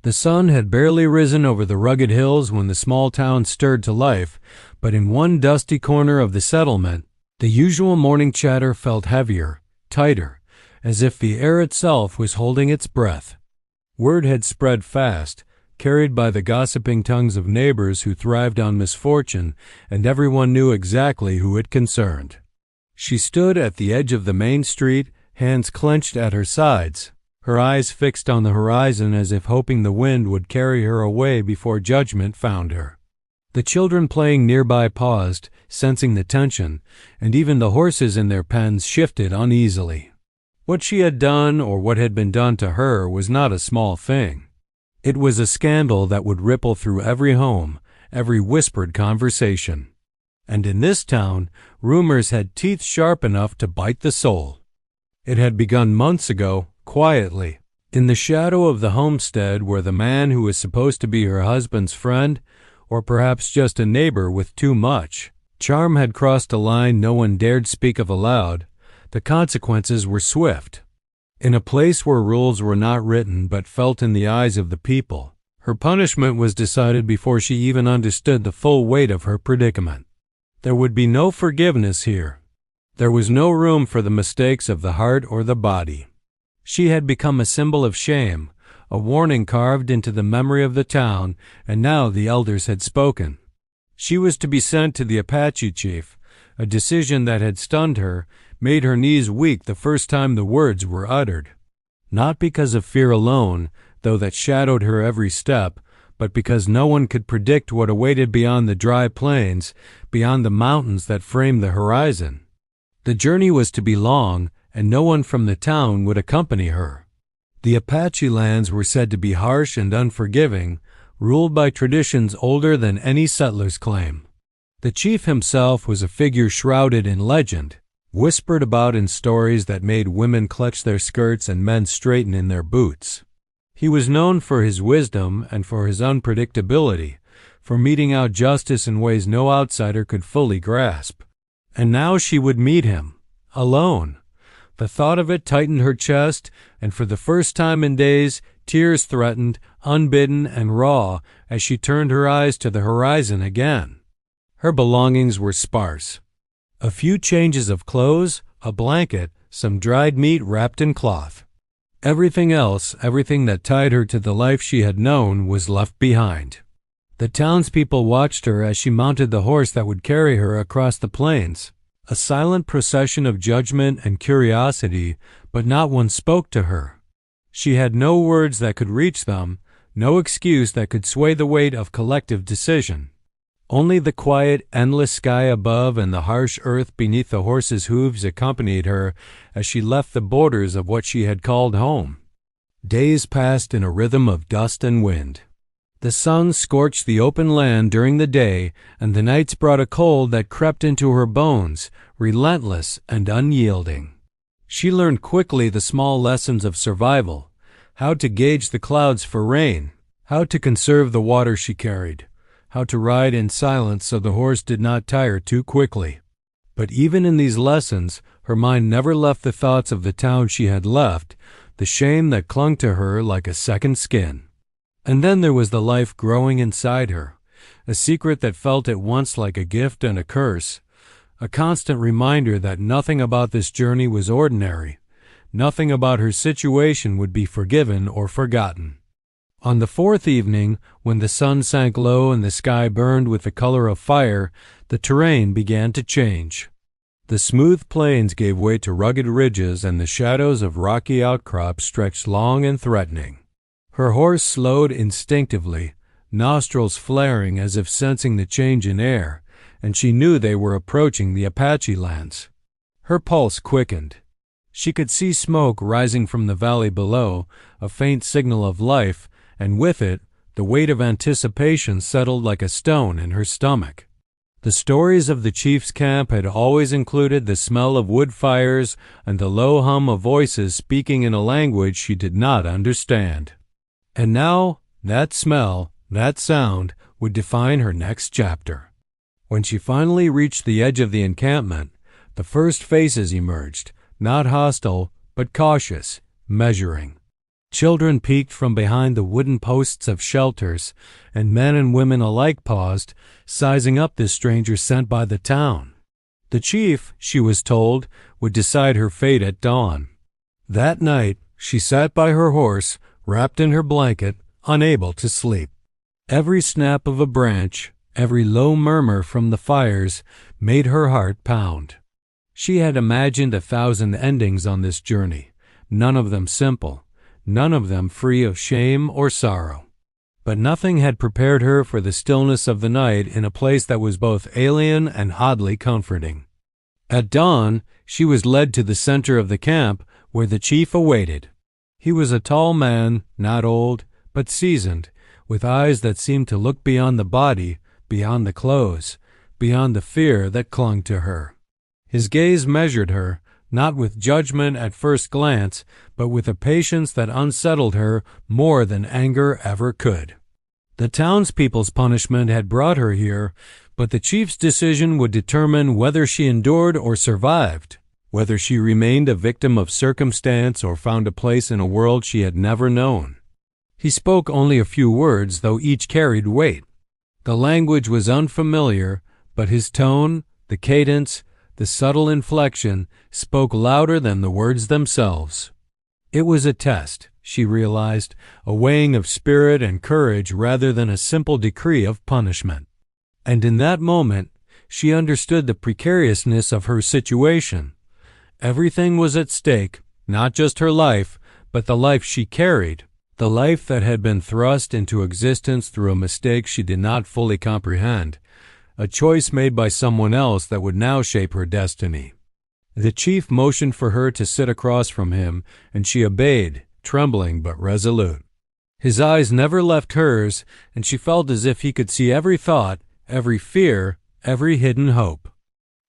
The sun had barely risen over the rugged hills when the small town stirred to life, but in one dusty corner of the settlement, the usual morning chatter felt heavier, tighter, as if the air itself was holding its breath. Word had spread fast, carried by the gossiping tongues of neighbors who thrived on misfortune, and everyone knew exactly who it concerned. She stood at the edge of the main street, hands clenched at her sides, her eyes fixed on the horizon as if hoping the wind would carry her away before judgment found her. The children playing nearby paused, sensing the tension, and even the horses in their pens shifted uneasily. What she had done or what had been done to her was not a small thing. It was a scandal that would ripple through every home, every whispered conversation. And in this town, rumors had teeth sharp enough to bite the soul. It had begun months ago, quietly, in the shadow of the homestead where the man who was supposed to be her husband's friend, or perhaps just a neighbor with too much charm, had crossed a line no one dared speak of aloud. The consequences were swift. In a place where rules were not written but felt in the eyes of the people, her punishment was decided before she even understood the full weight of her predicament. There would be no forgiveness here. There was no room for the mistakes of the heart or the body. She had become a symbol of shame, a warning carved into the memory of the town, and now the elders had spoken. She was to be sent to the Apache chief, a decision that had stunned her, made her knees weak the first time the words were uttered. Not because of fear alone, though that shadowed her every step, but because no one could predict what awaited beyond the dry plains, beyond the mountains that framed the horizon. The journey was to be long, and no one from the town would accompany her. The Apache lands were said to be harsh and unforgiving, ruled by traditions older than any settler's claim. The chief himself was a figure shrouded in legend, whispered about in stories that made women clutch their skirts and men straighten in their boots. He was known for his wisdom and for his unpredictability, for meting out justice in ways no outsider could fully grasp. And now she would meet him, alone. The thought of it tightened her chest, and for the first time in days, tears threatened, unbidden and raw, as she turned her eyes to the horizon again. Her belongings were sparse. A few changes of clothes, a blanket, some dried meat wrapped in cloth. Everything else, everything that tied her to the life she had known, was left behind. The townspeople watched her as she mounted the horse that would carry her across the plains, a silent procession of judgment and curiosity, but not one spoke to her. She had no words that could reach them, no excuse that could sway the weight of collective decision. Only the quiet, endless sky above and the harsh earth beneath the horse's hooves accompanied her as she left the borders of what she had called home. Days passed in a rhythm of dust and wind. The sun scorched the open land during the day, and the nights brought a cold that crept into her bones, relentless and unyielding. She learned quickly the small lessons of survival, how to gauge the clouds for rain, how to conserve the water she carried, how to ride in silence so the horse did not tire too quickly. But even in these lessons, her mind never left the thoughts of the town she had left, the shame that clung to her like a second skin. And then there was the life growing inside her, a secret that felt at once like a gift and a curse, a constant reminder that nothing about this journey was ordinary, nothing about her situation would be forgiven or forgotten. On the fourth evening, when the sun sank low and the sky burned with the color of fire, the terrain began to change. The smooth plains gave way to rugged ridges, and the shadows of rocky outcrops stretched long and threatening. Her horse slowed instinctively, nostrils flaring as if sensing the change in air, and she knew they were approaching the Apache lands. Her pulse quickened. She could see smoke rising from the valley below, a faint signal of life, and with it, the weight of anticipation settled like a stone in her stomach. The stories of the chief's camp had always included the smell of wood fires and the low hum of voices speaking in a language she did not understand. And now, that smell, that sound, would define her next chapter. When she finally reached the edge of the encampment, the first faces emerged, not hostile, but cautious, measuring. Children peeked from behind the wooden posts of shelters, and men and women alike paused, sizing up this stranger sent by the town. The chief, she was told, would decide her fate at dawn. That night, she sat by her horse, wrapped in her blanket, unable to sleep. Every snap of a branch, every low murmur from the fires, made her heart pound. She had imagined 1,000 endings on this journey, none of them simple, none of them free of shame or sorrow. But nothing had prepared her for the stillness of the night in a place that was both alien and oddly comforting. At dawn, she was led to the center of the camp where the chief awaited. He was a tall man, not old, but seasoned, with eyes that seemed to look beyond the body, beyond the clothes, beyond the fear that clung to her. His gaze measured her, not with judgment at first glance, but with a patience that unsettled her more than anger ever could. The townspeople's punishment had brought her here, but the chief's decision would determine whether she endured or survived, whether she remained a victim of circumstance or found a place in a world she had never known. He spoke only a few words, though each carried weight. The language was unfamiliar, but his tone, the cadence, the subtle inflection spoke louder than the words themselves. It was a test, she realized, a weighing of spirit and courage rather than a simple decree of punishment. And in that moment, she understood the precariousness of her situation. Everything was at stake, not just her life, but the life she carried, the life that had been thrust into existence through a mistake she did not fully comprehend, a choice made by someone else that would now shape her destiny. The chief motioned for her to sit across from him, and she obeyed, trembling but resolute. His eyes never left hers, and she felt as if he could see every thought, every fear, every hidden hope.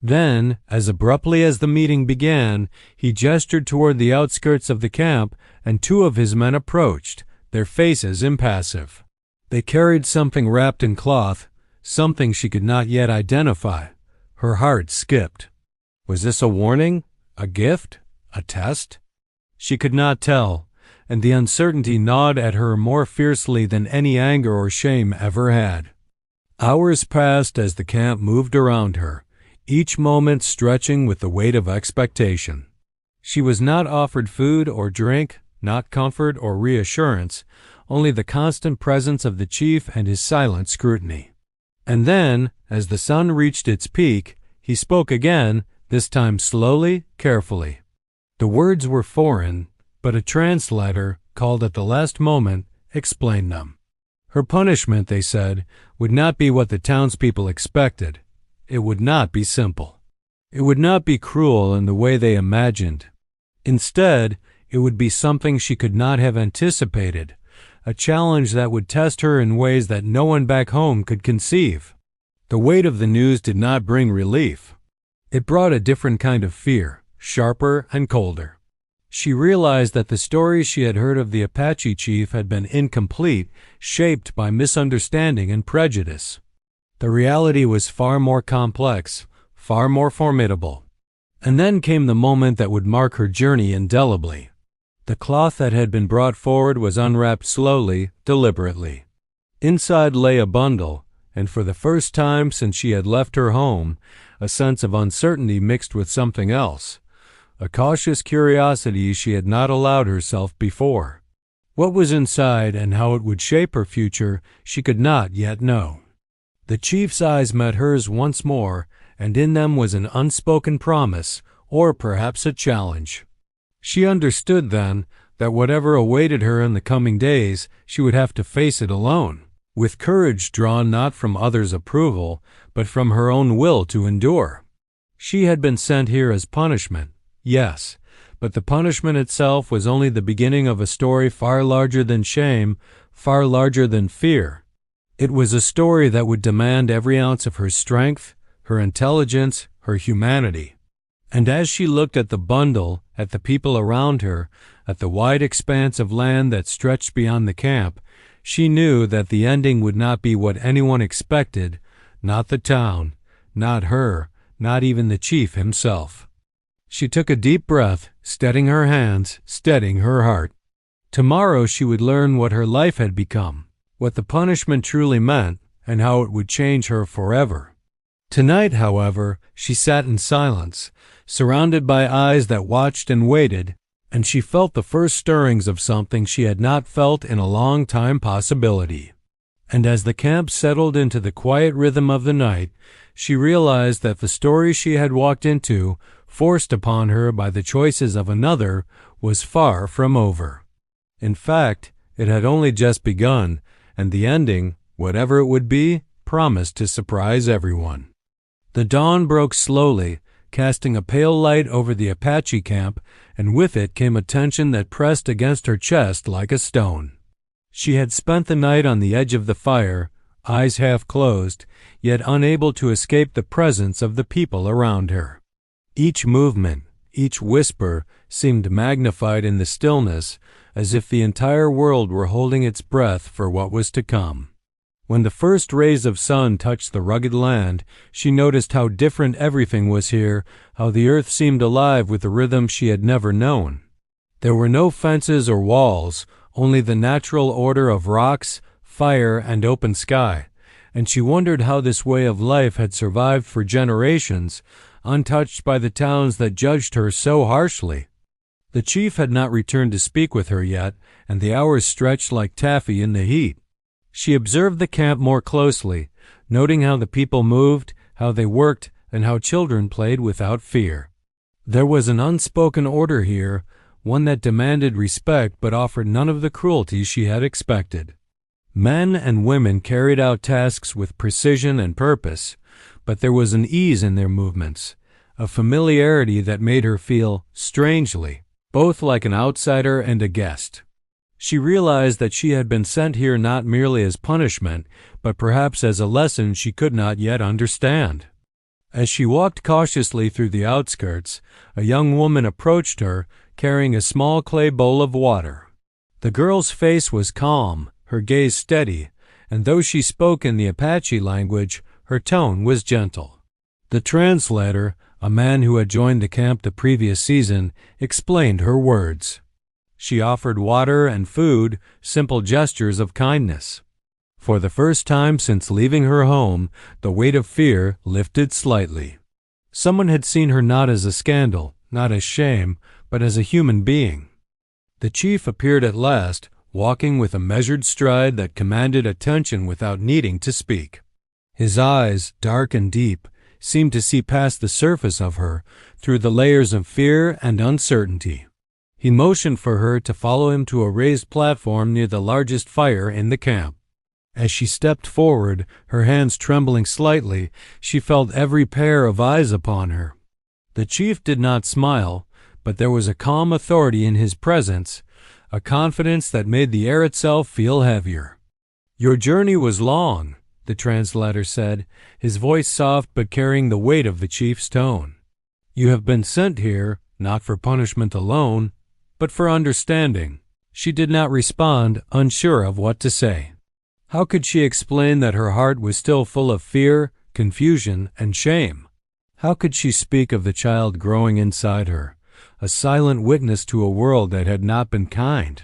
Then, as abruptly as the meeting began, he gestured toward the outskirts of the camp, and 2 of his men approached, their faces impassive. They carried something wrapped in cloth, something she could not yet identify. Her heart skipped. Was this a warning? A gift? A test? She could not tell, and the uncertainty gnawed at her more fiercely than any anger or shame ever had. Hours passed as the camp moved around her, each moment stretching with the weight of expectation. She was not offered food or drink, not comfort or reassurance, only the constant presence of the chief and his silent scrutiny. And then, as the sun reached its peak, he spoke again, this time slowly, carefully. The words were foreign, but a translator, called at the last moment, explained them. Her punishment, they said, would not be what the townspeople expected. It would not be simple. It would not be cruel in the way they imagined. Instead, it would be something she could not have anticipated, a challenge that would test her in ways that no one back home could conceive. The weight of the news did not bring relief. It brought a different kind of fear, sharper and colder. She realized that the stories she had heard of the Apache chief had been incomplete, shaped by misunderstanding and prejudice. The reality was far more complex, far more formidable. And then came the moment that would mark her journey indelibly. The cloth that had been brought forward was unwrapped slowly, deliberately. Inside lay a bundle, and for the first time since she had left her home, a sense of uncertainty mixed with something else, a cautious curiosity she had not allowed herself before. What was inside and how it would shape her future, she could not yet know. The chief's eyes met hers once more, and in them was an unspoken promise, or perhaps a challenge. She understood then that whatever awaited her in the coming days, she would have to face it alone, with courage drawn not from others' approval, but from her own will to endure. She had been sent here as punishment, yes, but the punishment itself was only the beginning of a story far larger than shame, far larger than fear. It was a story that would demand every ounce of her strength, her intelligence, her humanity. And as she looked at the bundle, at the people around her, at the wide expanse of land that stretched beyond the camp, she knew that the ending would not be what anyone expected, not the town, not her, not even the chief himself. She took a deep breath, steadying her hands, steadying her heart. Tomorrow she would learn what her life had become, what the punishment truly meant, and how it would change her forever. Tonight, however, she sat in silence, surrounded by eyes that watched and waited, and she felt the first stirrings of something she had not felt in a long time possibility. And as the camp settled into the quiet rhythm of the night, she realized that the story she had walked into, forced upon her by the choices of another, was far from over. In fact, it had only just begun, and the ending, whatever it would be, promised to surprise everyone. The dawn broke slowly, casting a pale light over the Apache camp, and with it came a tension that pressed against her chest like a stone. She had spent the night on the edge of the fire, eyes half closed, yet unable to escape the presence of the people around her. Each movement, each whisper seemed magnified in the stillness, as if the entire world were holding its breath for what was to come. When the first rays of sun touched the rugged land, she noticed how different everything was here, how the earth seemed alive with a rhythm she had never known. There were no fences or walls, only the natural order of rocks, fire, and open sky, and she wondered how this way of life had survived for generations, untouched by the towns that judged her so harshly. The chief had not returned to speak with her yet, and the hours stretched like taffy in the heat. She observed the camp more closely, noting how the people moved, how they worked, and how children played without fear. There was an unspoken order here, one that demanded respect but offered none of the cruelty she had expected. Men and women carried out tasks with precision and purpose, but there was an ease in their movements, a familiarity that made her feel, strangely, both like an outsider and a guest. She realized that she had been sent here not merely as punishment, but perhaps as a lesson she could not yet understand. As she walked cautiously through the outskirts, a young woman approached her, carrying a small clay bowl of water. The girl's face was calm, her gaze steady, and though she spoke in the Apache language, her tone was gentle. The translator, a man who had joined the camp the previous season, explained her words. She offered water and food, simple gestures of kindness. For the first time since leaving her home, the weight of fear lifted slightly. Someone had seen her not as a scandal, not as shame, but as a human being. The chief appeared at last, walking with a measured stride that commanded attention without needing to speak. His eyes, dark and deep, seemed to see past the surface of her, through the layers of fear and uncertainty. He motioned for her to follow him to a raised platform near the largest fire in the camp. As she stepped forward, her hands trembling slightly, she felt every pair of eyes upon her. The chief did not smile, but there was a calm authority in his presence, a confidence that made the air itself feel heavier. "Your journey was long," the translator said, his voice soft but carrying the weight of the chief's tone. "You have been sent here, not for punishment alone, but for understanding." She did not respond, unsure of what to say. How could she explain that her heart was still full of fear, confusion, and shame? How could she speak of the child growing inside her, a silent witness to a world that had not been kind?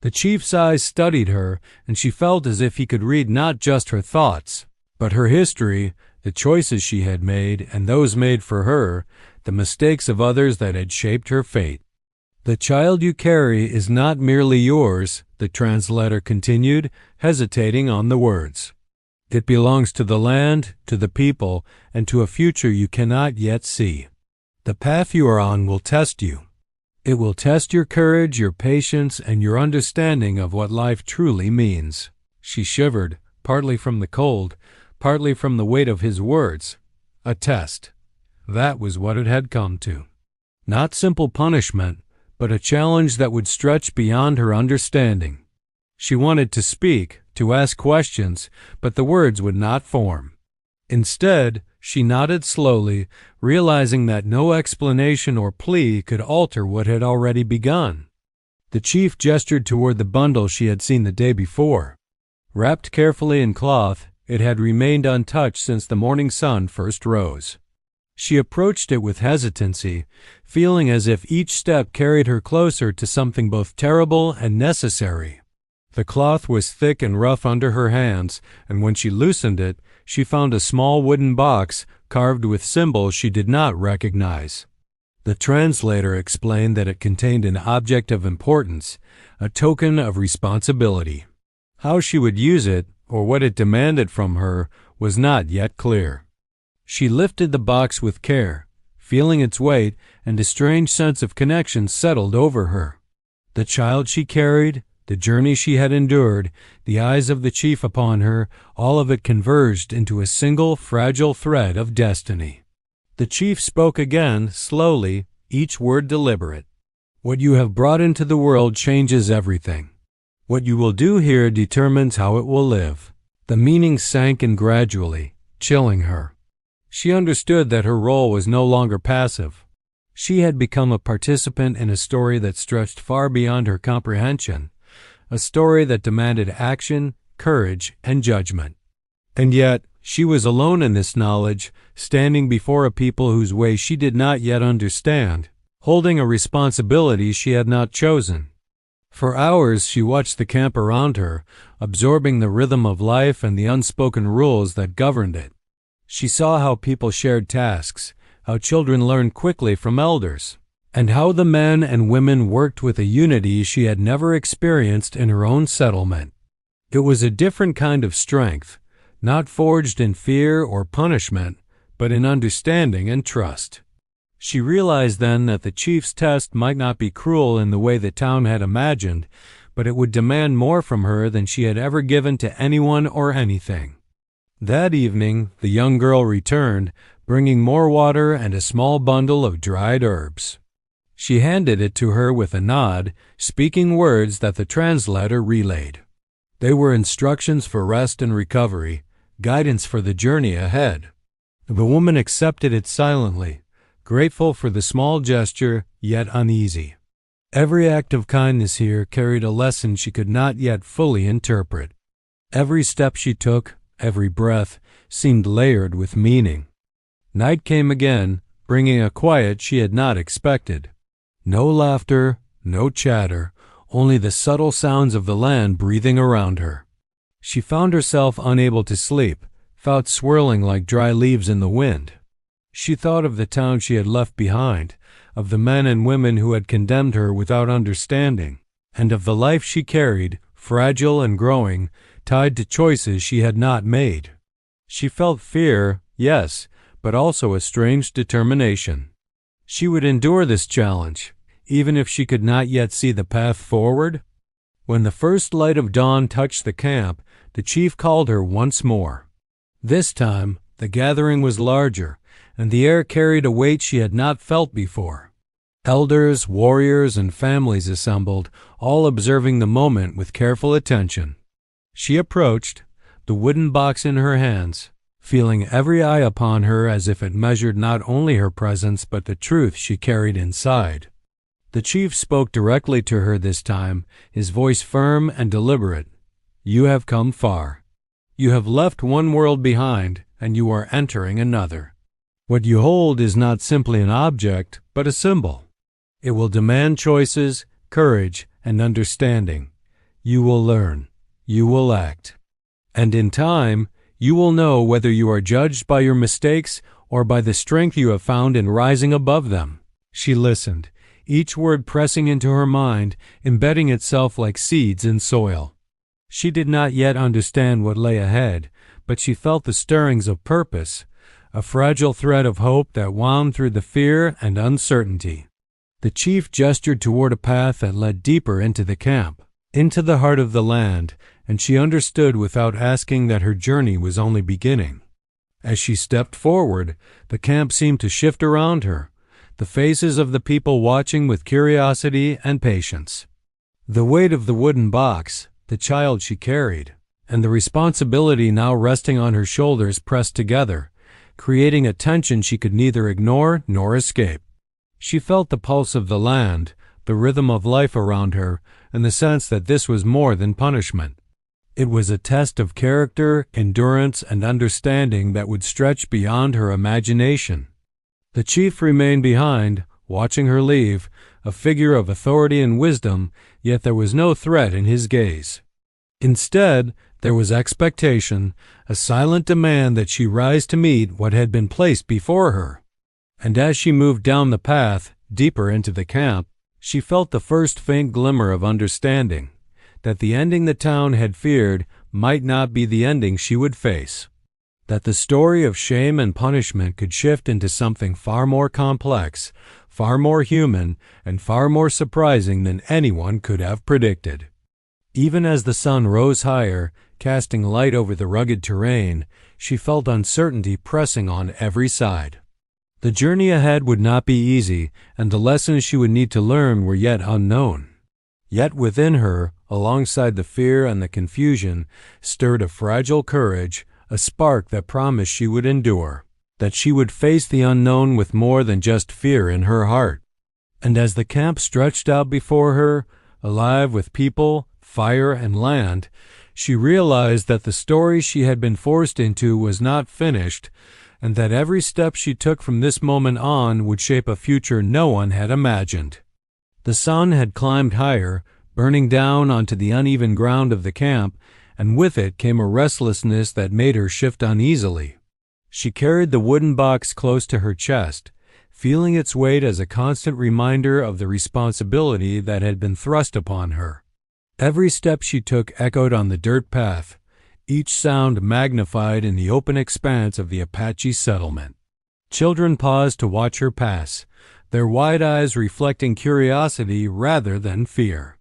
The chief's eyes studied her, and she felt as if he could read not just her thoughts, but her history, the choices she had made, and those made for her, the mistakes of others that had shaped her fate. "The child you carry is not merely yours," the translator continued, hesitating on the words. "It belongs to the land, to the people, and to a future you cannot yet see. The path you are on will test you. It will test your courage, your patience, and your understanding of what life truly means." She shivered, partly from the cold, partly from the weight of his words. A test. That was what it had come to. Not simple punishment, but a challenge that would stretch beyond her understanding. She wanted to speak, to ask questions, but the words would not form. Instead, she nodded slowly, realizing that no explanation or plea could alter what had already begun. The chief gestured toward the bundle she had seen the day before. Wrapped carefully in cloth, it had remained untouched since the morning sun first rose. She approached it with hesitancy, feeling as if each step carried her closer to something both terrible and necessary. The cloth was thick and rough under her hands, and when she loosened it, she found a small wooden box carved with symbols she did not recognize. The translator explained that it contained an object of importance, a token of responsibility. How she would use it, or what it demanded from her, was not yet clear. She lifted the box with care, feeling its weight, and a strange sense of connection settled over her. The child she carried, the journey she had endured, the eyes of the chief upon her, all of it converged into a single fragile thread of destiny. The chief spoke again, slowly, each word deliberate. What you have brought into the world changes everything. What you will do here determines how it will live. The meaning sank in gradually, chilling her. She understood that her role was no longer passive. She had become a participant in a story that stretched far beyond her comprehension, a story that demanded action, courage, and judgment. And yet, she was alone in this knowledge, standing before a people whose way she did not yet understand, holding a responsibility she had not chosen. For hours she watched the camp around her, absorbing the rhythm of life and the unspoken rules that governed it. She saw how people shared tasks, how children learned quickly from elders, and how the men and women worked with a unity she had never experienced in her own settlement. It was a different kind of strength, not forged in fear or punishment, but in understanding and trust. She realized then that the chief's test might not be cruel in the way the town had imagined, but it would demand more from her than she had ever given to anyone or anything. That evening, the young girl returned, bringing more water and a small bundle of dried herbs. She handed it to her with a nod, speaking words that the translator relayed. They were instructions for rest and recovery, guidance for the journey ahead. The woman accepted it silently, grateful for the small gesture, yet uneasy. Every act of kindness here carried a lesson she could not yet fully interpret. Every step she took, every breath, seemed layered with meaning. Night came again, bringing a quiet she had not expected. No laughter, no chatter, only the subtle sounds of the land breathing around her. She found herself unable to sleep, thoughts swirling like dry leaves in the wind. She thought of the town she had left behind, of the men and women who had condemned her without understanding, and of the life she carried, fragile and growing, tied to choices she had not made. She felt fear, yes, but also a strange determination. She would endure this challenge, even if she could not yet see the path forward. When the first light of dawn touched the camp, the chief called her once more. This time, the gathering was larger, and the air carried a weight she had not felt before. Elders, warriors, and families assembled, all observing the moment with careful attention. She approached, the wooden box in her hands, feeling every eye upon her as if it measured not only her presence but the truth she carried inside. The chief spoke directly to her this time, his voice firm and deliberate. "You have come far. You have left one world behind, and you are entering another. What you hold is not simply an object, but a symbol. It will demand choices, courage, and understanding. You will learn. You will act. And in time, you will know whether you are judged by your mistakes or by the strength you have found in rising above them." She listened, each word pressing into her mind, embedding itself like seeds in soil. She did not yet understand what lay ahead, but she felt the stirrings of purpose, a fragile thread of hope that wound through the fear and uncertainty. The chief gestured toward a path that led deeper into the camp, into the heart of the land, and she understood without asking that her journey was only beginning. As she stepped forward, the camp seemed to shift around her, the faces of the people watching with curiosity and patience. The weight of the wooden box, the child she carried, and the responsibility now resting on her shoulders pressed together, creating a tension she could neither ignore nor escape. She felt the pulse of the land, the rhythm of life around her, and the sense that this was more than punishment. It was a test of character, endurance, and understanding that would stretch beyond her imagination. The chief remained behind, watching her leave, a figure of authority and wisdom, yet there was no threat in his gaze. Instead, there was expectation, a silent demand that she rise to meet what had been placed before her. And as she moved down the path, deeper into the camp, she felt the first faint glimmer of understanding, that the ending the town had feared might not be the ending she would face, that the story of shame and punishment could shift into something far more complex, far more human, and far more surprising than anyone could have predicted. Even as the sun rose higher, casting light over the rugged terrain, she felt uncertainty pressing on every side. The journey ahead would not be easy, and the lessons she would need to learn were yet unknown. Yet within her, alongside the fear and the confusion, stirred a fragile courage, a spark that promised she would endure, that she would face the unknown with more than just fear in her heart. And as the camp stretched out before her, alive with people, fire, and land, she realized that the story she had been forced into was not finished, and that every step she took from this moment on would shape a future no one had imagined. The sun had climbed higher, burning down onto the uneven ground of the camp, and with it came a restlessness that made her shift uneasily. She carried the wooden box close to her chest, feeling its weight as a constant reminder of the responsibility that had been thrust upon her. Every step she took echoed on the dirt path, each sound magnified in the open expanse of the Apache settlement. Children paused to watch her pass, their wide eyes reflecting curiosity rather than fear.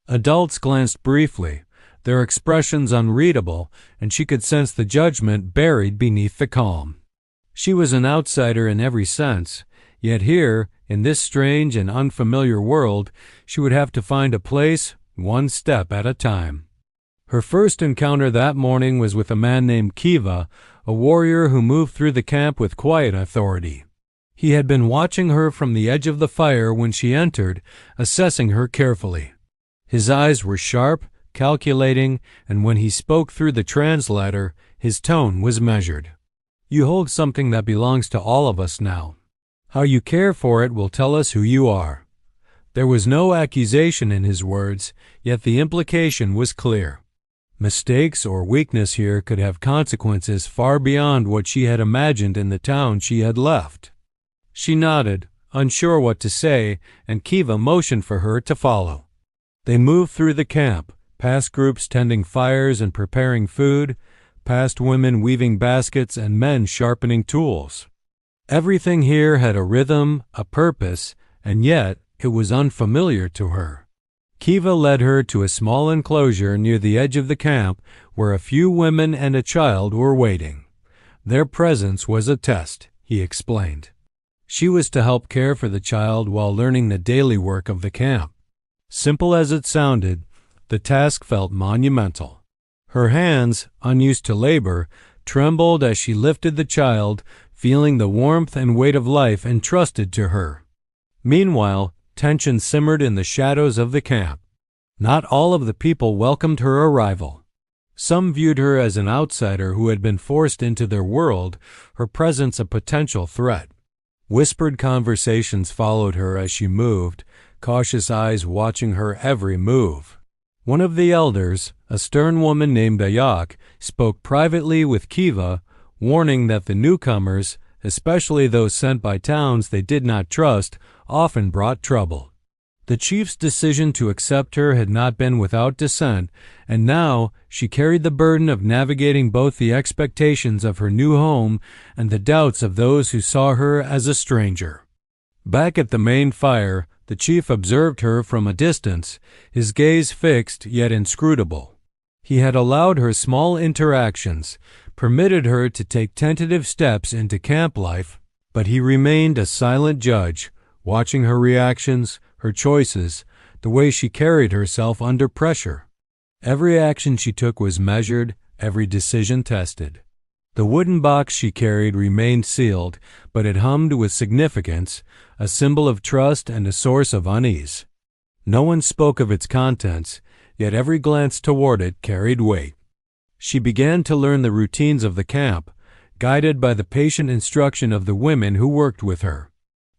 Adults glanced briefly, their expressions unreadable, and she could sense the judgment buried beneath the calm. She was an outsider in every sense, yet here, in this strange and unfamiliar world, she would have to find a place, one step at a time. Her first encounter that morning was with a man named Kiva, a warrior who moved through the camp with quiet authority. He had been watching her from the edge of the fire when she entered, assessing her carefully. His eyes were sharp, calculating, and when he spoke through the translator, his tone was measured. "You hold something that belongs to all of us now. How you care for it will tell us who you are." There was no accusation in his words, yet the implication was clear. Mistakes or weakness here could have consequences far beyond what she had imagined in the town she had left. She nodded, unsure what to say, and Kiva motioned for her to follow. They moved through the camp, past groups tending fires and preparing food, past women weaving baskets and men sharpening tools. Everything here had a rhythm, a purpose, and yet it was unfamiliar to her. Kiva led her to a small enclosure near the edge of the camp where a few women and a child were waiting. Their presence was a test, he explained. She was to help care for the child while learning the daily work of the camp. Simple as it sounded, the task felt monumental. Her hands, unused to labor, trembled as she lifted the child, feeling the warmth and weight of life entrusted to her. Meanwhile, tension simmered in the shadows of the camp. Not all of the people welcomed her arrival. Some viewed her as an outsider who had been forced into their world, her presence a potential threat. Whispered conversations followed her as she moved, cautious eyes watching her every move. One of the elders, a stern woman named Ayak, spoke privately with Kiva, warning that the newcomers, especially those sent by towns they did not trust, often brought trouble. The chief's decision to accept her had not been without dissent, and now she carried the burden of navigating both the expectations of her new home and the doubts of those who saw her as a stranger. Back at the main fire, the chief observed her from a distance, his gaze fixed yet inscrutable. He had allowed her small interactions, permitted her to take tentative steps into camp life, but he remained a silent judge, watching her reactions, her choices, the way she carried herself under pressure. Every action she took was measured, every decision tested. The wooden box she carried remained sealed, but it hummed with significance, a symbol of trust and a source of unease. No one spoke of its contents, yet every glance toward it carried weight. She began to learn the routines of the camp, guided by the patient instruction of the women who worked with her.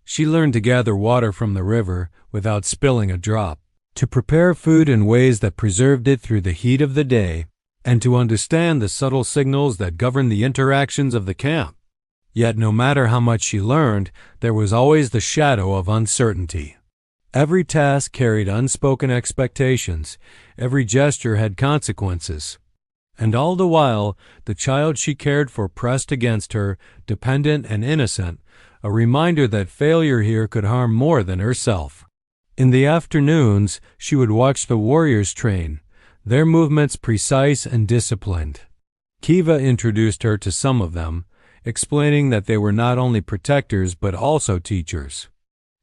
She learned to gather water from the river without spilling a drop, to prepare food in ways that preserved it through the heat of the day, and to understand the subtle signals that govern the interactions of the camp. Yet no matter how much she learned, there was always the shadow of uncertainty. Every task carried unspoken expectations, every gesture had consequences. And all the while, the child she cared for pressed against her, dependent and innocent, a reminder that failure here could harm more than herself. In the afternoons, she would watch the warriors train, their movements precise and disciplined. Kiva introduced her to some of them, explaining that they were not only protectors but also teachers.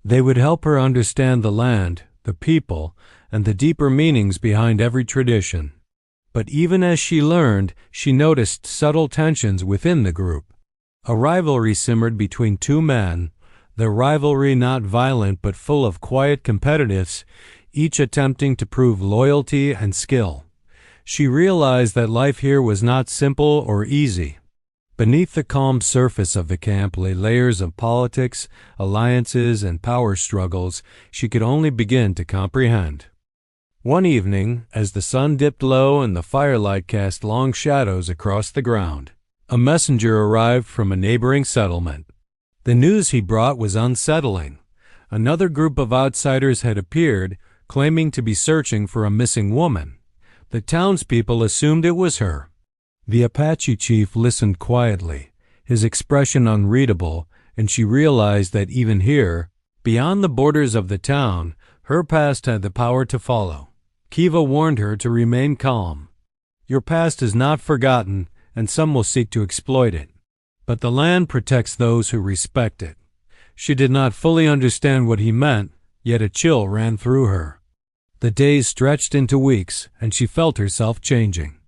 They would help her understand the land, the people, and the deeper meanings behind every tradition. But even as she learned, she noticed subtle tensions within the group. A rivalry simmered between two men, their rivalry not violent but full of quiet competitiveness, each attempting to prove loyalty and skill. She realized that life here was not simple or easy. Beneath the calm surface of the camp lay layers of politics, alliances, and power struggles she could only begin to comprehend. One evening, as the sun dipped low and the firelight cast long shadows across the ground, a messenger arrived from a neighboring settlement. The news he brought was unsettling. Another group of outsiders had appeared, claiming to be searching for a missing woman. The townspeople assumed it was her. The Apache chief listened quietly, his expression unreadable, and she realized that even here, beyond the borders of the town, her past had the power to follow. Kiva warned her to remain calm. Your past is not forgotten, and some will seek to exploit it. But the land protects those who respect it. She did not fully understand what he meant, yet a chill ran through her. The days stretched into weeks, and she felt herself changing.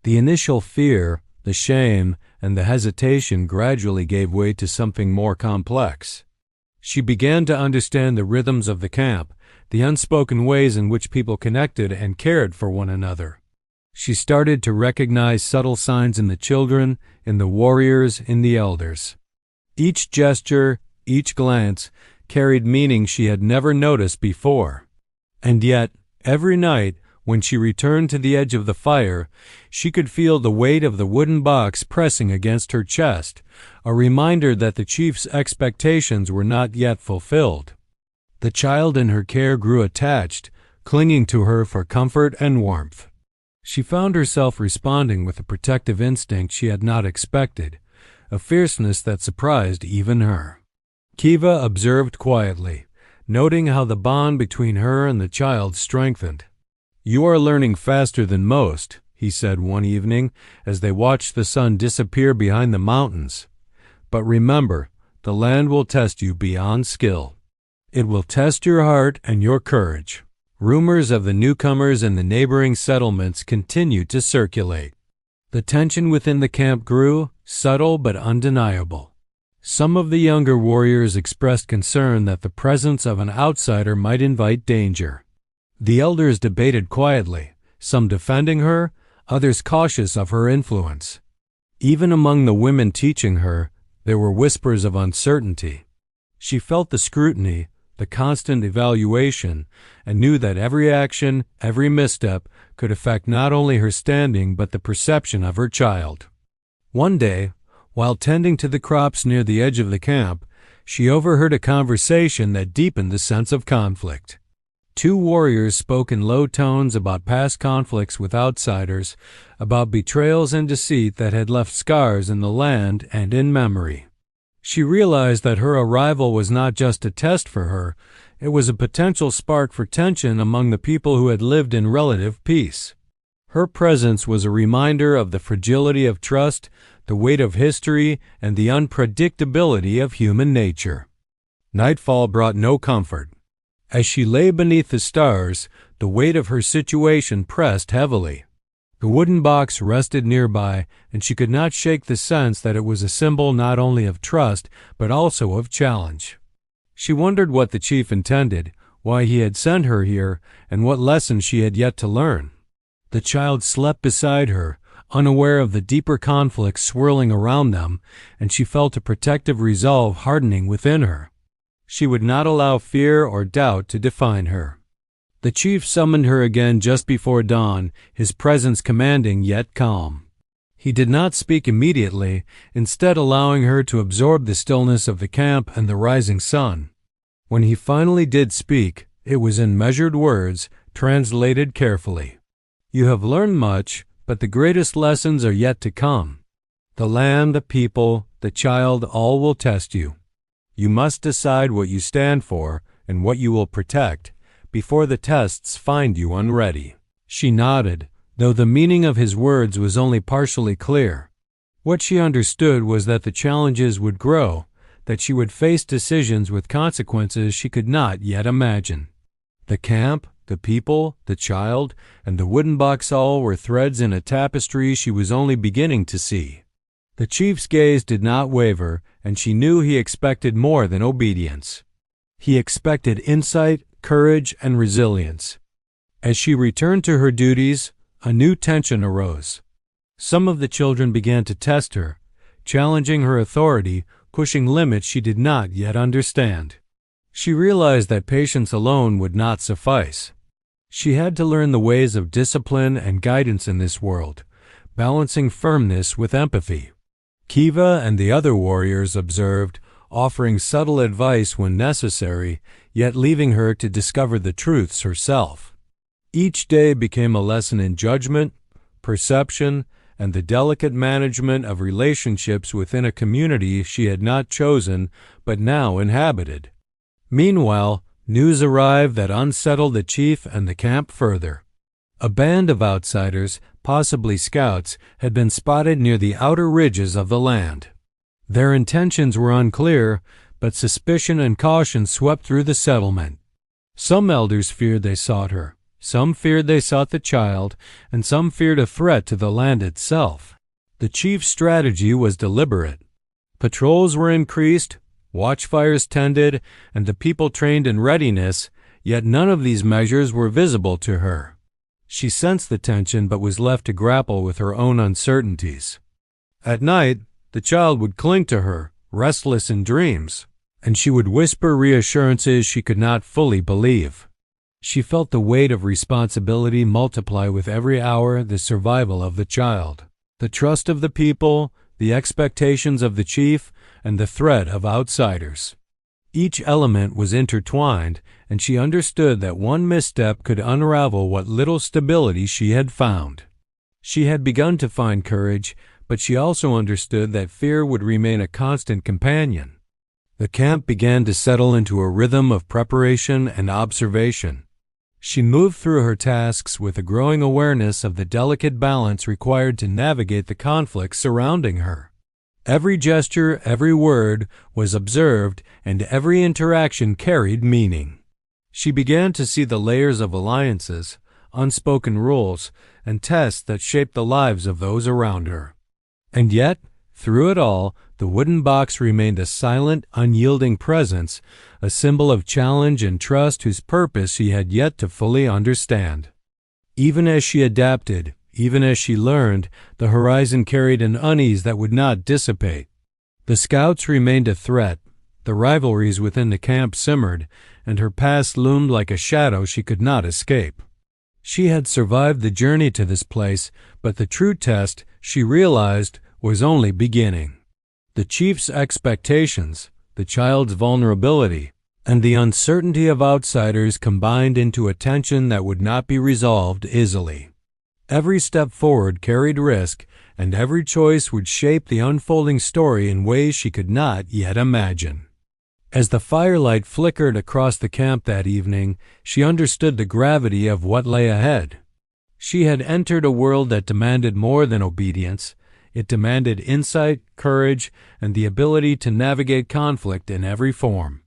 The initial fear, the shame, and the hesitation gradually gave way to something more complex. She began to understand the rhythms of the camp, the unspoken ways in which people connected and cared for one another. She started to recognize subtle signs in the children, in the warriors, in the elders. Each gesture, each glance, carried meaning she had never noticed before. And yet, every night, when she returned to the edge of the fire, she could feel the weight of the wooden box pressing against her chest, a reminder that the chief's expectations were not yet fulfilled. The child in her care grew attached, clinging to her for comfort and warmth. She found herself responding with a protective instinct she had not expected, a fierceness that surprised even her. Kiva observed quietly, noting how the bond between her and the child strengthened. "You are learning faster than most," he said one evening as they watched the sun disappear behind the mountains. "But remember, the land will test you beyond skill. It will test your heart and your courage." Rumors of the newcomers in the neighboring settlements continued to circulate. The tension within the camp grew, subtle but undeniable. Some of the younger warriors expressed concern that the presence of an outsider might invite danger. The elders debated quietly, some defending her, others cautious of her influence. Even among the women teaching her, there were whispers of uncertainty. She felt the scrutiny, the constant evaluation, and knew that every action, every misstep, could affect not only her standing but the perception of her child. One day, while tending to the crops near the edge of the camp, she overheard a conversation that deepened the sense of conflict. Two warriors spoke in low tones about past conflicts with outsiders, about betrayals and deceit that had left scars in the land and in memory. She realized that her arrival was not just a test for her, it was a potential spark for tension among the people who had lived in relative peace. Her presence was a reminder of the fragility of trust, the weight of history, and the unpredictability of human nature. Nightfall brought no comfort. As she lay beneath the stars, the weight of her situation pressed heavily. The wooden box rested nearby, and she could not shake the sense that it was a symbol not only of trust, but also of challenge. She wondered what the chief intended, why he had sent her here, and what lessons she had yet to learn. The child slept beside her, unaware of the deeper conflicts swirling around them, and she felt a protective resolve hardening within her. She would not allow fear or doubt to define her. The chief summoned her again just before dawn, his presence commanding yet calm. He did not speak immediately, instead allowing her to absorb the stillness of the camp and the rising sun. When he finally did speak, it was in measured words, translated carefully. "You have learned much, but the greatest lessons are yet to come. The land, the people, the child, all will test you. You must decide what you stand for and what you will protect before the tests find you unready." She nodded, though the meaning of his words was only partially clear. What she understood was that the challenges would grow, that she would face decisions with consequences she could not yet imagine. The camp, the people, the child, and the wooden box all were threads in a tapestry she was only beginning to see. The chief's gaze did not waver, and she knew he expected more than obedience. He expected insight, courage, and resilience. As she returned to her duties, a new tension arose. Some of the children began to test her, challenging her authority, pushing limits she did not yet understand. She realized that patience alone would not suffice. She had to learn the ways of discipline and guidance in this world, balancing firmness with empathy. Kiva and the other warriors observed, offering subtle advice when necessary, yet leaving her to discover the truths herself. Each day became a lesson in judgment, perception, and the delicate management of relationships within a community she had not chosen but now inhabited. Meanwhile, news arrived that unsettled the chief and the camp further. A band of outsiders, possibly scouts, had been spotted near the outer ridges of the land. Their intentions were unclear, but suspicion and caution swept through the settlement. Some elders feared they sought her, some feared they sought the child, and some feared a threat to the land itself. The chief's strategy was deliberate. Patrols were increased, watchfires tended, and the people trained in readiness, yet none of these measures were visible to her. She sensed the tension but was left to grapple with her own uncertainties. At night, the child would cling to her, restless in dreams, and she would whisper reassurances she could not fully believe. She felt the weight of responsibility multiply with every hour the survival of the child, the trust of the people, the expectations of the chief, and the threat of outsiders. Each element was intertwined, and she understood that one misstep could unravel what little stability she had found. She had begun to find courage, but she also understood that fear would remain a constant companion. The camp began to settle into a rhythm of preparation and observation. She moved through her tasks with a growing awareness of the delicate balance required to navigate the conflicts surrounding her. Every gesture, every word was observed, and every interaction carried meaning. She began to see the layers of alliances, unspoken rules, and tests that shaped the lives of those around her. And yet, through it all, the wooden box remained a silent, unyielding presence, a symbol of challenge and trust whose purpose she had yet to fully understand. Even as she adapted, even as she learned, the horizon carried an unease that would not dissipate. The scouts remained a threat, the rivalries within the camp simmered, and her past loomed like a shadow she could not escape. She had survived the journey to this place, but the true test, she realized, was only beginning. The chief's expectations, the child's vulnerability, and the uncertainty of outsiders combined into a tension that would not be resolved easily. Every step forward carried risk, and every choice would shape the unfolding story in ways she could not yet imagine. As the firelight flickered across the camp that evening, she understood the gravity of what lay ahead. She had entered a world that demanded more than obedience. It demanded insight, courage, and the ability to navigate conflict in every form.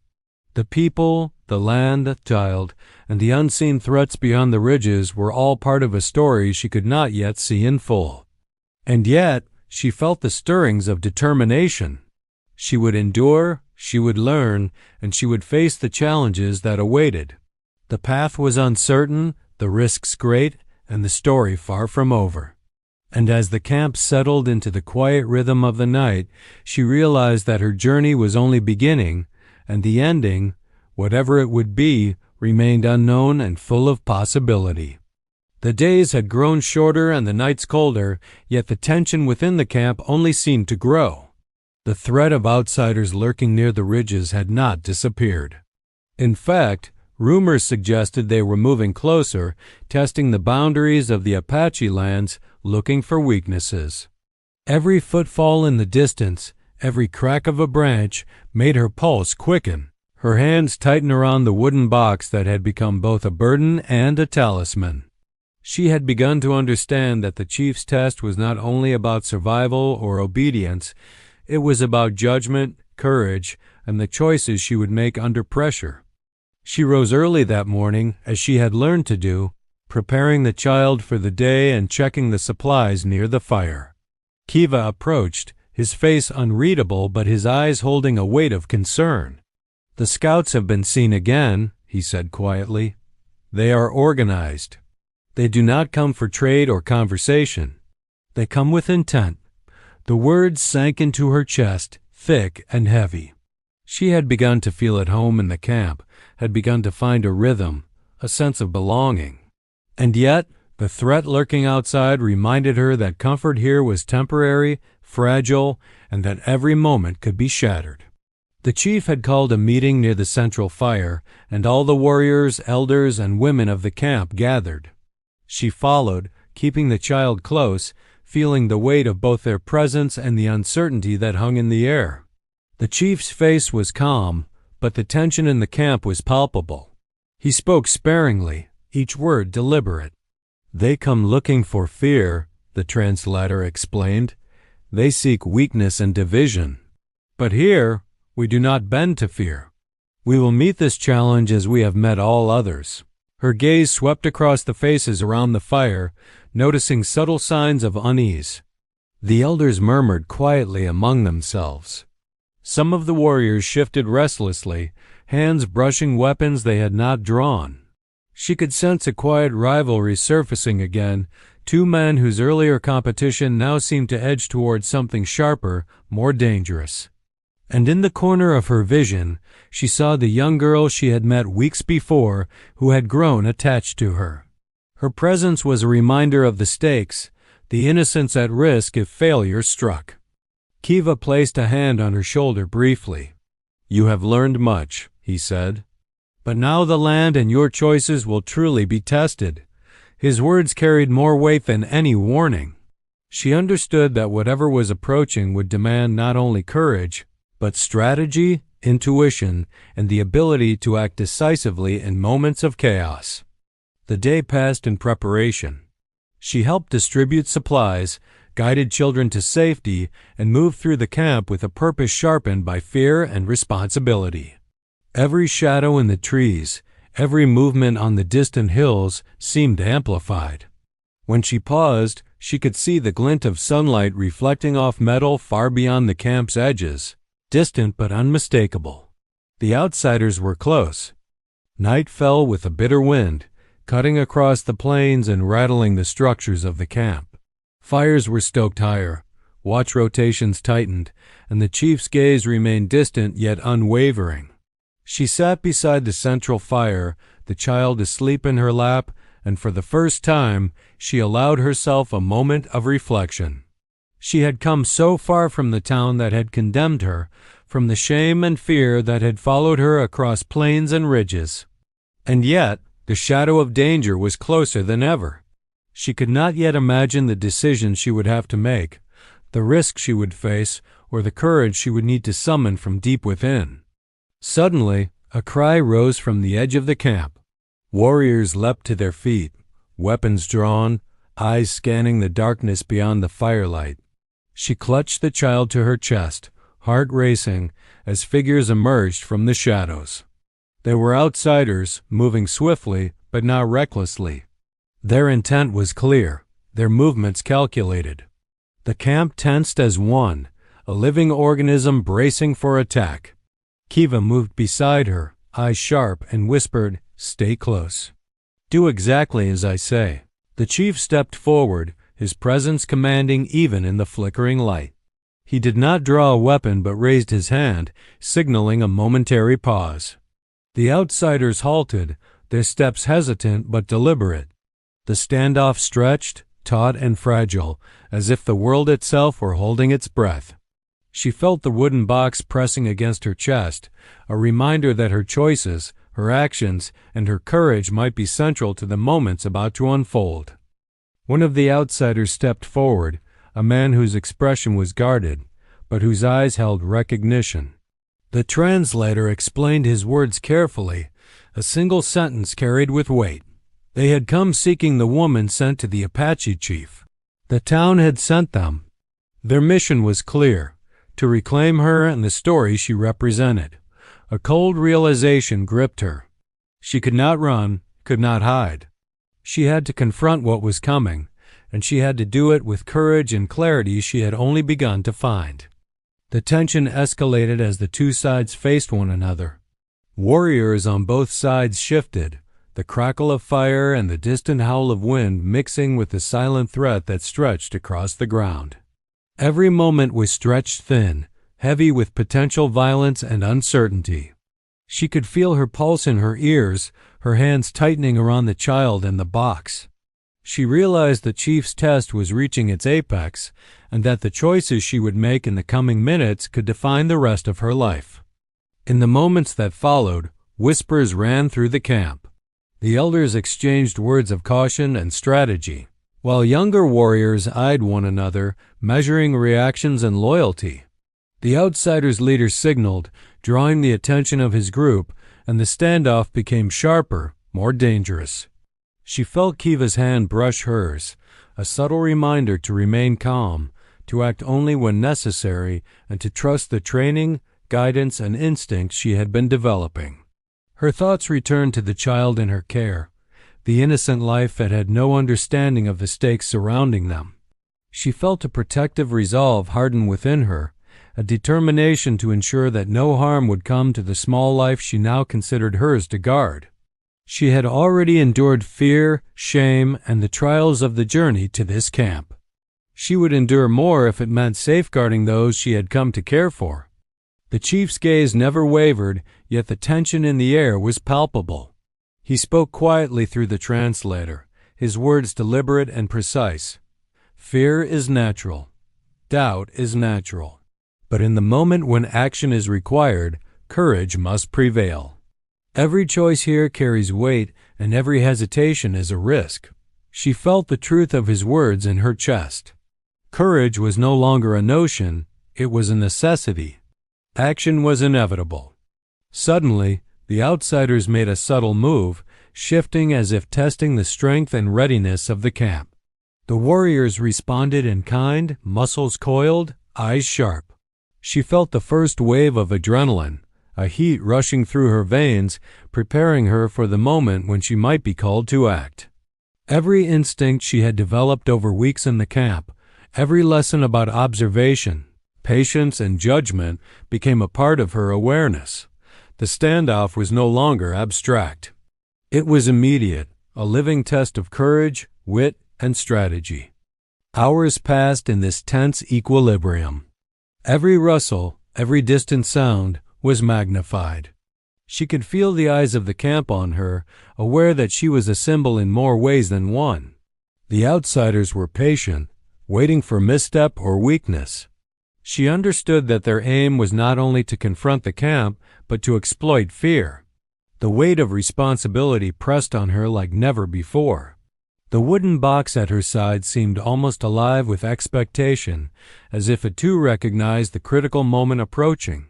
The people, the land, the child, and the unseen threats beyond the ridges were all part of a story she could not yet see in full. And yet, she felt the stirrings of determination. She would endure, she would learn, and she would face the challenges that awaited. The path was uncertain, the risks great, and the story far from over. And as the camp settled into the quiet rhythm of the night, she realized that her journey was only beginning, and the ending, whatever it would be, remained unknown and full of possibility. The days had grown shorter and the nights colder, yet the tension within the camp only seemed to grow. The threat of outsiders lurking near the ridges had not disappeared. In fact, rumors suggested they were moving closer, testing the boundaries of the Apache lands, looking for weaknesses. Every footfall in the distance, every crack of a branch, made her pulse quicken, her hands tighten around the wooden box that had become both a burden and a talisman. She had begun to understand that the chief's test was not only about survival or obedience, it was about judgment, courage, and the choices she would make under pressure. She rose early that morning, as she had learned to do, preparing the child for the day and checking the supplies near the fire. Kiva approached, his face unreadable but his eyes holding a weight of concern. "The scouts have been seen again," he said quietly. "They are organized. They do not come for trade or conversation. They come with intent." The words sank into her chest, thick and heavy. She had begun to feel at home in the camp, had begun to find a rhythm, a sense of belonging. And yet, the threat lurking outside reminded her that comfort here was temporary, fragile, and that every moment could be shattered. The chief had called a meeting near the central fire, and all the warriors, elders, and women of the camp gathered. She followed, keeping the child close, feeling the weight of both their presence and the uncertainty that hung in the air. The chief's face was calm, but the tension in the camp was palpable. He spoke sparingly, each word deliberate. "They come looking for fear," the translator explained. "They seek weakness and division. But here, we do not bend to fear. We will meet this challenge as we have met all others." Her gaze swept across the faces around the fire, noticing subtle signs of unease. The elders murmured quietly among themselves. Some of the warriors shifted restlessly, hands brushing weapons they had not drawn. She could sense a quiet rivalry surfacing again, two men whose earlier competition now seemed to edge toward something sharper, more dangerous. And in the corner of her vision, she saw the young girl she had met weeks before, who had grown attached to her. Her presence was a reminder of the stakes, the innocence at risk if failure struck. Kiva placed a hand on her shoulder briefly. "You have learned much," he said. "But now the land and your choices will truly be tested." His words carried more weight than any warning. She understood that whatever was approaching would demand not only courage, but strategy, intuition, and the ability to act decisively in moments of chaos. The day passed in preparation. She helped distribute supplies, guided children to safety, and moved through the camp with a purpose sharpened by fear and responsibility. Every shadow in the trees, every movement on the distant hills seemed amplified. When she paused, she could see the glint of sunlight reflecting off metal far beyond the camp's edges, distant but unmistakable. The outsiders were close. Night fell with a bitter wind, cutting across the plains and rattling the structures of the camp. Fires were stoked higher, watch rotations tightened, and the chief's gaze remained distant yet unwavering. She sat beside the central fire, the child asleep in her lap, and for the first time she allowed herself a moment of reflection. She had come so far from the town that had condemned her, from the shame and fear that had followed her across plains and ridges. And yet, the shadow of danger was closer than ever. She could not yet imagine the decisions she would have to make, the risk she would face, or the courage she would need to summon from deep within. Suddenly, a cry rose from the edge of the camp. Warriors leapt to their feet, weapons drawn, eyes scanning the darkness beyond the firelight. She clutched the child to her chest, heart racing, as figures emerged from the shadows. They were outsiders, moving swiftly, but not recklessly. Their intent was clear, their movements calculated. The camp tensed as one, a living organism bracing for attack. Kiva moved beside her, eyes sharp, and whispered, "Stay close. Do exactly as I say." The chief stepped forward, his presence commanding even in the flickering light. He did not draw a weapon but raised his hand, signaling a momentary pause. The outsiders halted, their steps hesitant but deliberate. The standoff stretched, taut and fragile, as if the world itself were holding its breath. She felt the wooden box pressing against her chest, a reminder that her choices, her actions, and her courage might be central to the moments about to unfold. One of the outsiders stepped forward, a man whose expression was guarded, but whose eyes held recognition. The translator explained his words carefully, a single sentence carried with weight. They had come seeking the woman sent to the Apache chief. The town had sent them. Their mission was clear, to reclaim her and the story she represented. A cold realization gripped her. She could not run, could not hide. She had to confront what was coming, and she had to do it with courage and clarity she had only begun to find. The tension escalated as the two sides faced one another. Warriors on both sides shifted, the crackle of fire and the distant howl of wind mixing with the silent threat that stretched across the ground. Every moment was stretched thin, heavy with potential violence and uncertainty. She could feel her pulse in her ears, her hands tightening around the child and the box. She realized the chief's test was reaching its apex, and that the choices she would make in the coming minutes could define the rest of her life. In the moments that followed, whispers ran through the camp. The elders exchanged words of caution and strategy, while younger warriors eyed one another, measuring reactions and loyalty. The outsider's leader signaled, drawing the attention of his group, and the standoff became sharper, more dangerous. She felt Kiva's hand brush hers, a subtle reminder to remain calm, to act only when necessary, and to trust the training, guidance, and instinct she had been developing. Her thoughts returned to the child in her care, the innocent life that had no understanding of the stakes surrounding them. She felt a protective resolve harden within her, a determination to ensure that no harm would come to the small life she now considered hers to guard. She had already endured fear, shame, and the trials of the journey to this camp. She would endure more if it meant safeguarding those she had come to care for. The chief's gaze never wavered, yet the tension in the air was palpable. He spoke quietly through the translator, his words deliberate and precise. Fear is natural. Doubt is natural. But in the moment when action is required, courage must prevail. Every choice here carries weight, and every hesitation is a risk. She felt the truth of his words in her chest. Courage was no longer a notion, it was a necessity. Action was inevitable. Suddenly, the outsiders made a subtle move, shifting as if testing the strength and readiness of the camp. The warriors responded in kind, muscles coiled, eyes sharp. She felt the first wave of adrenaline, a heat rushing through her veins, preparing her for the moment when she might be called to act. Every instinct she had developed over weeks in the camp, every lesson about observation, patience, and judgment became a part of her awareness. The standoff was no longer abstract. It was immediate, a living test of courage, wit, and strategy. Hours passed in this tense equilibrium. Every rustle, every distant sound was magnified. She could feel the eyes of the camp on her, aware that she was a symbol in more ways than one. The outsiders were patient, waiting for misstep or weakness. She understood that their aim was not only to confront the camp, but to exploit fear. The weight of responsibility pressed on her like never before. The wooden box at her side seemed almost alive with expectation, as if it too recognized the critical moment approaching.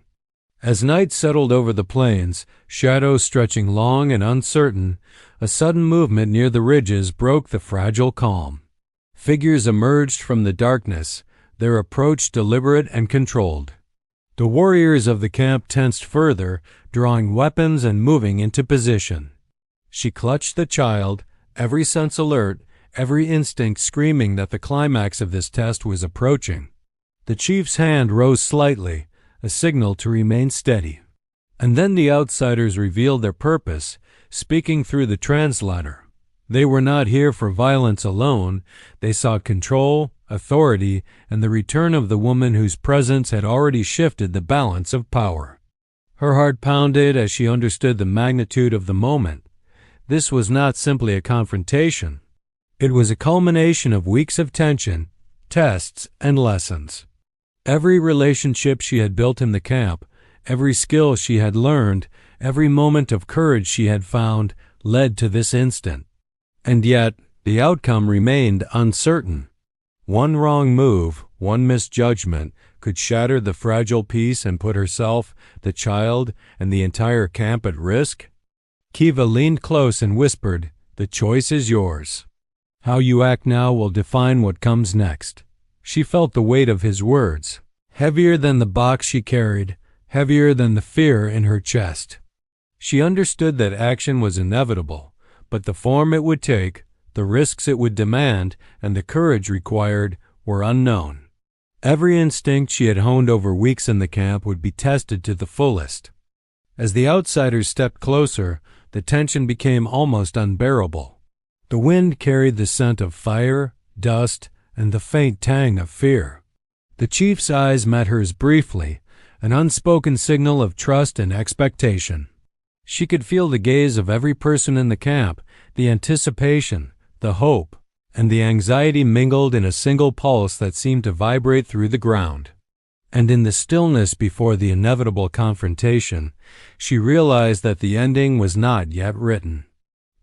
As night settled over the plains, shadows stretching long and uncertain, a sudden movement near the ridges broke the fragile calm. Figures emerged from the darkness, their approach deliberate and controlled. The warriors of the camp tensed further, drawing weapons and moving into position. She clutched the child, every sense alert, every instinct screaming that the climax of this test was approaching. The chief's hand rose slightly, a signal to remain steady. And then the outsiders revealed their purpose, speaking through the translator. They were not here for violence alone. They sought control, authority, and the return of the woman whose presence had already shifted the balance of power. Her heart pounded as she understood the magnitude of the moment. This was not simply a confrontation. It was a culmination of weeks of tension, tests, and lessons. Every relationship she had built in the camp, every skill she had learned, every moment of courage she had found led to this instant. And yet, the outcome remained uncertain. One wrong move, one misjudgment, could shatter the fragile peace and put herself, the child, and the entire camp at risk. Kiva leaned close and whispered, "The choice is yours. How you act now will define what comes next." She felt the weight of his words, heavier than the box she carried, heavier than the fear in her chest. She understood that action was inevitable, but the form it would take, the risks it would demand, and the courage required were unknown. Every instinct she had honed over weeks in the camp would be tested to the fullest. As the outsiders stepped closer, the tension became almost unbearable. The wind carried the scent of fire, dust, and the faint tang of fear. The chief's eyes met hers briefly, an unspoken signal of trust and expectation. She could feel the gaze of every person in the camp, the anticipation, the hope, and the anxiety mingled in a single pulse that seemed to vibrate through the ground. And in the stillness before the inevitable confrontation, she realized that the ending was not yet written.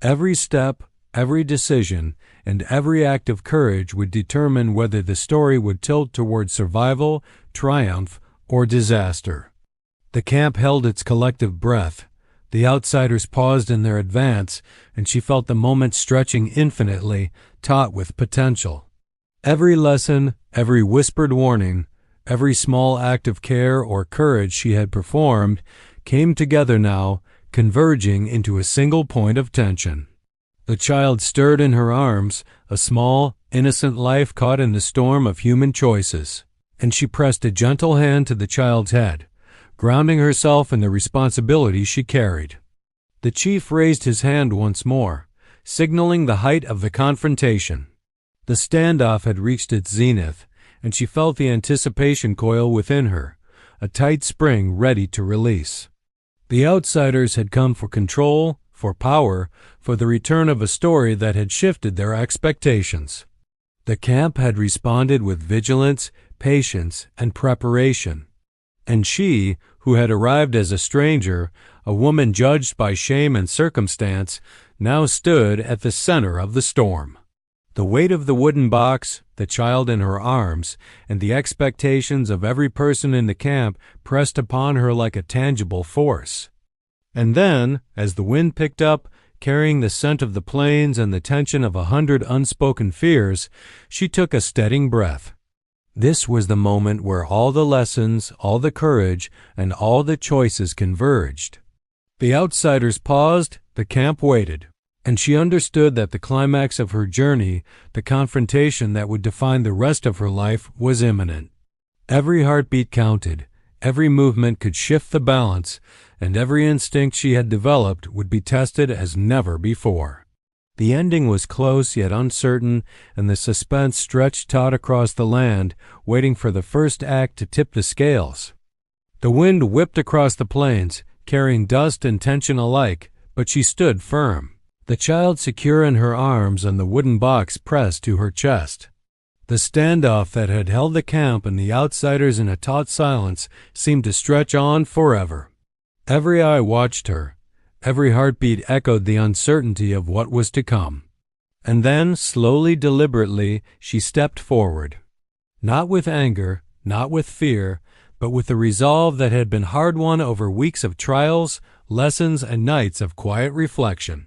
Every step, every decision, and every act of courage would determine whether the story would tilt toward survival, triumph, or disaster. The camp held its collective breath. The outsiders paused in their advance, and she felt the moment stretching infinitely, taut with potential. Every lesson, every whispered warning, every small act of care or courage she had performed came together now, converging into a single point of tension. The child stirred in her arms, a small, innocent life caught in the storm of human choices, and she pressed a gentle hand to the child's head, grounding herself in the responsibility she carried. The chief raised his hand once more, signaling the height of the confrontation. The standoff had reached its zenith, and she felt the anticipation coil within her, a tight spring ready to release. The outsiders had come for control, for power, for the return of a story that had shifted their expectations. The camp had responded with vigilance, patience, and preparation. And she, who had arrived as a stranger, a woman judged by shame and circumstance, now stood at the center of the storm. The weight of the wooden box, the child in her arms, and the expectations of every person in the camp pressed upon her like a tangible force. And then, as the wind picked up, carrying the scent of the plains and the tension of 100 unspoken fears, she took a steadying breath. This was the moment where all the lessons, all the courage, and all the choices converged. The outsiders paused, the camp waited, and she understood that the climax of her journey, the confrontation that would define the rest of her life, was imminent. Every heartbeat counted, every movement could shift the balance, and every instinct she had developed would be tested as never before. The ending was close yet uncertain, and the suspense stretched taut across the land, waiting for the first act to tip the scales. The wind whipped across the plains, carrying dust and tension alike, but she stood firm, the child secure in her arms and the wooden box pressed to her chest. The standoff that had held the camp and the outsiders in a taut silence seemed to stretch on forever. Every eye watched her. Every heartbeat echoed the uncertainty of what was to come. And then, slowly, deliberately, she stepped forward. Not with anger, not with fear, but with the resolve that had been hard-won over weeks of trials, lessons, and nights of quiet reflection.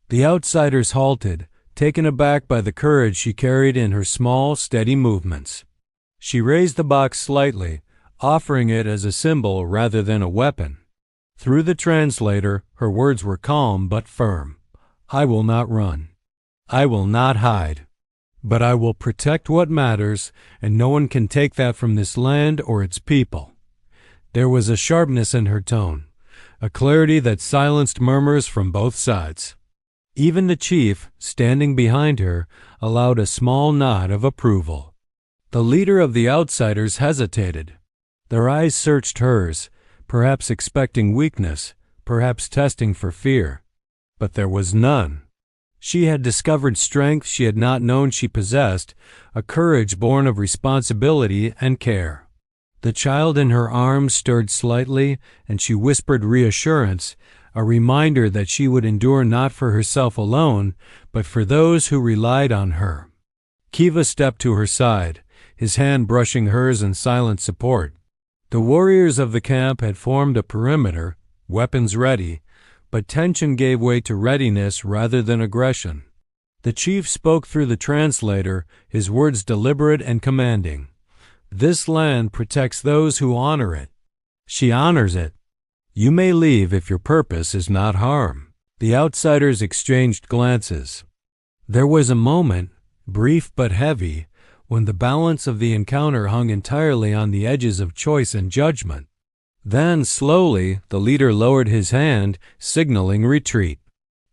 The outsiders halted, taken aback by the courage she carried in her small, steady movements. She raised the box slightly, offering it as a symbol rather than a weapon. Through the translator, her words were calm but firm. "I will not run. I will not hide. But I will protect what matters, and no one can take that from this land or its people." There was a sharpness in her tone, a clarity that silenced murmurs from both sides. Even the chief, standing behind her, allowed a small nod of approval. The leader of the outsiders hesitated. Their eyes searched hers, perhaps expecting weakness, perhaps testing for fear. But there was none. She had discovered strength she had not known she possessed, a courage born of responsibility and care. The child in her arms stirred slightly, and she whispered reassurance, a reminder that she would endure not for herself alone, but for those who relied on her. Kiva stepped to her side, his hand brushing hers in silent support. The warriors of the camp had formed a perimeter, weapons ready, but tension gave way to readiness rather than aggression. The chief spoke through the translator, his words deliberate and commanding. "This land protects those who honor it. She honors it. You may leave if your purpose is not harm." The outsiders exchanged glances. There was a moment, brief but heavy, when the balance of the encounter hung entirely on the edges of choice and judgment. Then, slowly, the leader lowered his hand, signaling retreat.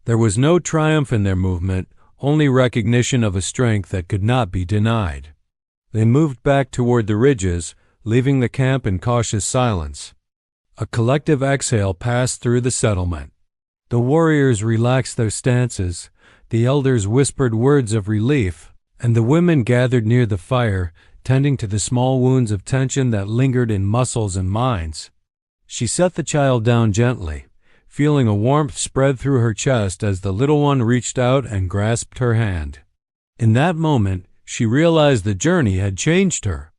There was no triumph in their movement, only recognition of a strength that could not be denied. They moved back toward the ridges, leaving the camp in cautious silence. A collective exhale passed through the settlement. The warriors relaxed their stances, the elders whispered words of relief, and the women gathered near the fire, tending to the small wounds of tension that lingered in muscles and minds. She set the child down gently, feeling a warmth spread through her chest as the little one reached out and grasped her hand. In that moment, she realized the journey had changed her.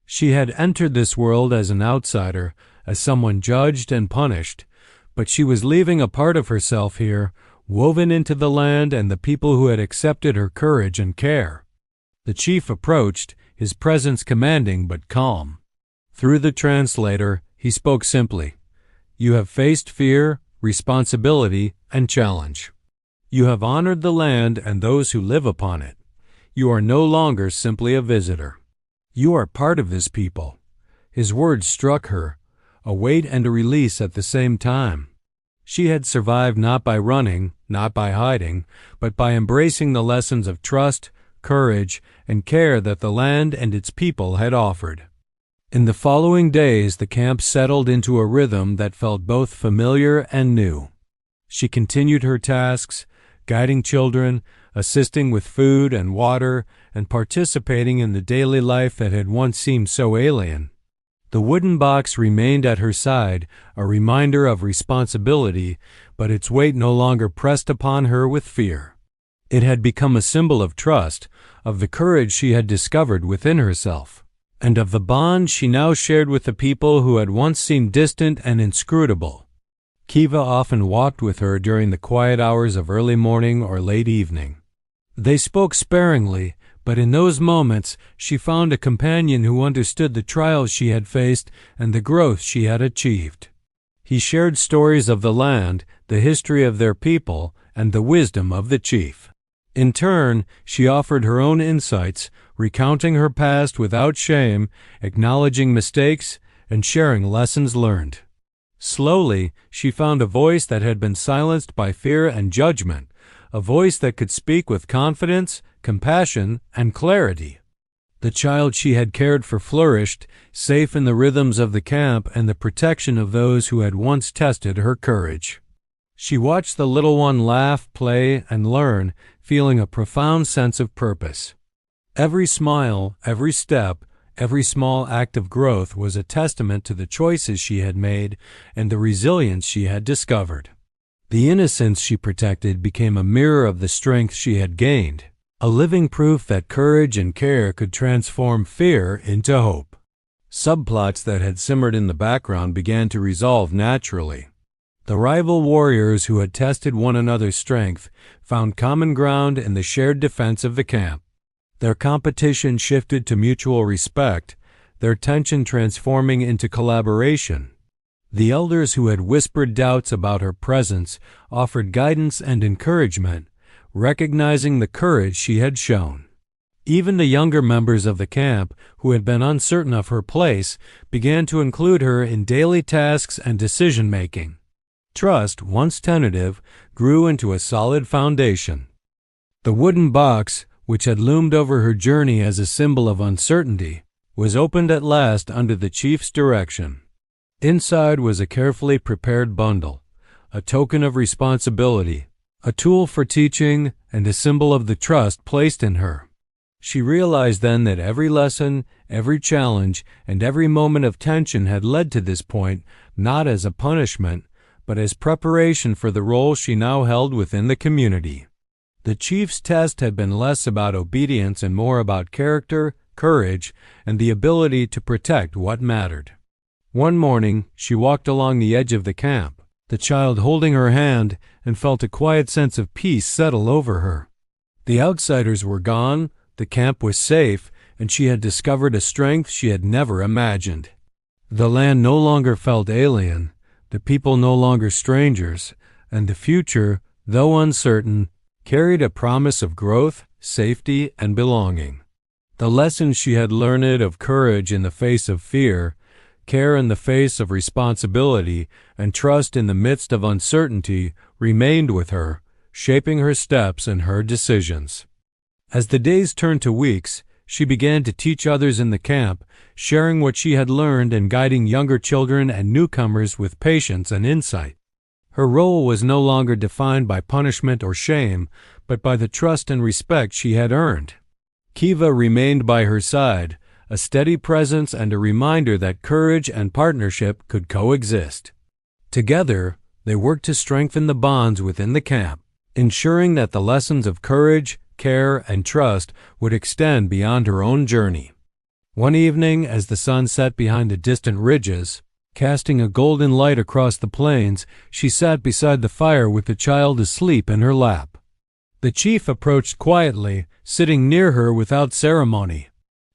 She had entered this world as an outsider, as someone judged and punished, but she was leaving a part of herself here, woven into the land and the people who had accepted her courage and care. The chief approached, his presence commanding but calm. Through the translator, he spoke simply. "You have faced fear, responsibility, and challenge. You have honored the land and those who live upon it. You are no longer simply a visitor. You are part of this people." His words struck her, a weight and a release at the same time. She had survived not by running, not by hiding, but by embracing the lessons of trust, courage, and care that the land and its people had offered. In the following days, the camp settled into a rhythm that felt both familiar and new. She continued her tasks, guiding children, assisting with food and water, and participating in the daily life that had once seemed so alien. The wooden box remained at her side, a reminder of responsibility, but its weight no longer pressed upon her with fear. It had become a symbol of trust, of the courage she had discovered within herself, and of the bond she now shared with the people who had once seemed distant and inscrutable. Kiva often walked with her during the quiet hours of early morning or late evening. They spoke sparingly, but in those moments she found a companion who understood the trials she had faced and the growth she had achieved. He shared stories of the land, the history of their people, and the wisdom of the chief. In turn, she offered her own insights, recounting her past without shame, acknowledging mistakes, and sharing lessons learned. Slowly, she found a voice that had been silenced by fear and judgment, a voice that could speak with confidence, compassion, and clarity. The child she had cared for flourished, safe in the rhythms of the camp and the protection of those who had once tested her courage. She watched the little one laugh, play, and learn, feeling a profound sense of purpose. Every smile, every step, every small act of growth was a testament to the choices she had made and the resilience she had discovered. The innocence she protected became a mirror of the strength she had gained, a living proof that courage and care could transform fear into hope. Subplots that had simmered in the background began to resolve naturally. The rival warriors who had tested one another's strength found common ground in the shared defense of the camp. Their competition shifted to mutual respect, their tension transforming into collaboration. The elders who had whispered doubts about her presence offered guidance and encouragement, recognizing the courage she had shown. Even the younger members of the camp, who had been uncertain of her place, began to include her in daily tasks and decision-making. Trust, once tentative, grew into a solid foundation. The wooden box, which had loomed over her journey as a symbol of uncertainty, was opened at last under the chief's direction. Inside was a carefully prepared bundle, a token of responsibility, a tool for teaching, and a symbol of the trust placed in her. She realized then that every lesson, every challenge, and every moment of tension had led to this point, not as a punishment, but as preparation for the role she now held within the community. The chief's test had been less about obedience and more about character, courage, and the ability to protect what mattered. One morning, she walked along the edge of the camp, the child holding her hand, and felt a quiet sense of peace settle over her. The outsiders were gone, the camp was safe, and she had discovered a strength she had never imagined. The land no longer felt alien, the people no longer strangers, and the future, though uncertain, carried a promise of growth, safety, and belonging. The lessons she had learned of courage in the face of fear, care in the face of responsibility, and trust in the midst of uncertainty remained with her, shaping her steps and her decisions. As the days turned to weeks, she began to teach others in the camp, sharing what she had learned and guiding younger children and newcomers with patience and insight. Her role was no longer defined by punishment or shame, but by the trust and respect she had earned. Kiva remained by her side, a steady presence and a reminder that courage and partnership could coexist. Together, they worked to strengthen the bonds within the camp, ensuring that the lessons of courage, care, and trust would extend beyond her own journey. One evening, as the sun set behind the distant ridges, casting a golden light across the plains, she sat beside the fire with the child asleep in her lap. The chief approached quietly, sitting near her without ceremony.